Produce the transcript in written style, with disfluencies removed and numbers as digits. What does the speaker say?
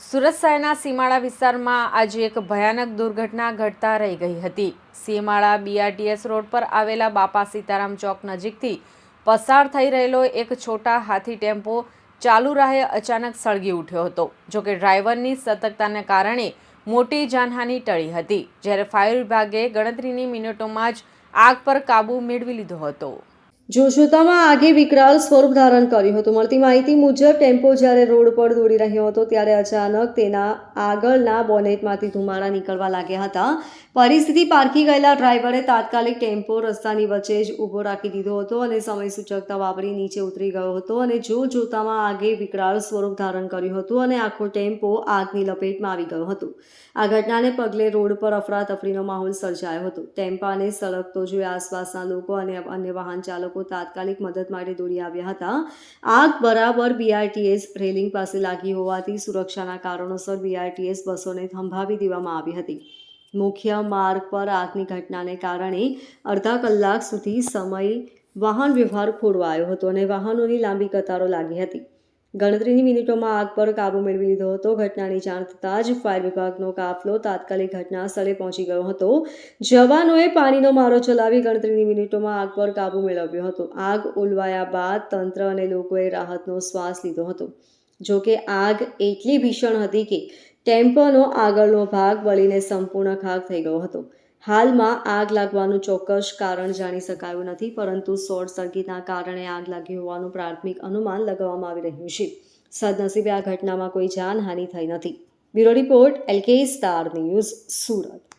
સુરત શહેરના સીમાડા વિસ્તારમાં આજે એક ભયાનક દુર્ઘટના ઘટતા રહી ગઈ હતી। સીમાડા BRTS રોડ પર આવેલા બાપા સીતારામ ચોક નજીકથી પસાર થઈ રહેલો એક છોટા હાથી ટેમ્પો ચાલુ રાહે અચાનક સળગી ઉઠ્યો હતો। જોકે ડ્રાઈવરની સતર્કતાને કારણે મોટી જાનહાનિ ટળી હતી, જ્યારે ફાયર વિભાગે ગણતરીની મિનિટોમાં જ આગ પર કાબૂ મેળવી લીધો હતો। જોતજોતામાં આગે વિકરાળ સ્વરૂપ ધારણ કર્યું હતું। મળતી માહિતી મુજબ ટેમ્પો જ્યારે રોડ પર દોડી રહ્યો હતો ત્યારે અચાનક તેના આગળના બોનેટમાંથી ધુમાડા નીકળવા લાગ્યા હતા। પરિસ્થિતિ પારખી ગયેલા ડ્રાઈવરે તાત્કાલિક ટેમ્પો રસ્તાની વચ્ચે જ ઊભો રાખી દીધો હતો અને સમય સૂચકતા વાપરી નીચે ઉતરી ગયો હતો અને જોતજોતામાં આગે વિકરાળ સ્વરૂપ ધારણ કર્યું હતું અને આખો ટેમ્પો આગની લપેટમાં આવી ગયો હતો। આ ઘટનાને પગલે રોડ પર અફરાતફરીનો માહોલ સર્જાયો હતો। ટેમ્પાને સળગતો જોઈ આસપાસના લોકો અને અન્ય વાહન ચાલકો તાત્કાલિક મદદ માટે દોડી આવ્યા હતા। આગ બરાબર BRTS રેલિંગ પાસે લાગી હોવાથી સુરક્ષાના કારણોસર BRTS બસોને થંભાવી દેવામાં આવી હતી। મુખ્ય માર્ગ પર આગની ઘટનાને કારણે અડધા કલાક સુધી વાહન વ્યવહાર ખોરવાયો હતો અને વાહનોની લાંબી કતારો લાગી હતી। ગણતરીની મિનિટોમાં આગ પર કાબૂ મેળવી લીધો હતો। ઘટનાની જાણ થતાં જ ફાયર વિભાગનો કાફલો તાત્કાલિક ઘટના સ્થળે પહોંચી ગયો હતો। જવાનોએ પાણીનો મારો ચલાવી ગણતરીની મિનિટોમાં આગ પર કાબૂ મેળવ્યો હતો। આગ ઓલવાયા બાદ તંત્ર અને લોકોએ રાહતનો શ્વાસ લીધો હતો। જોકે આગ એટલી ભીષણ હતી કે ટેમ્પોનો આગળનો ભાગ બળીને સંપૂર્ણ ખાક થઈ ગયો હતો। હાલમાં આગ લાગવાનું ચોક્કસ કારણ જાણી શકાયું નથી, પરંતુ શોર્ટ સર્કિટના કારણે આગ લાગી હોવાનું પ્રાથમિક અનુમાન લગાવવામાં આવી રહ્યું છે। સદનસીબે આ ઘટનામાં કોઈ જાનહાનિ થઈ નથી। Bureau report LK star news, Surat.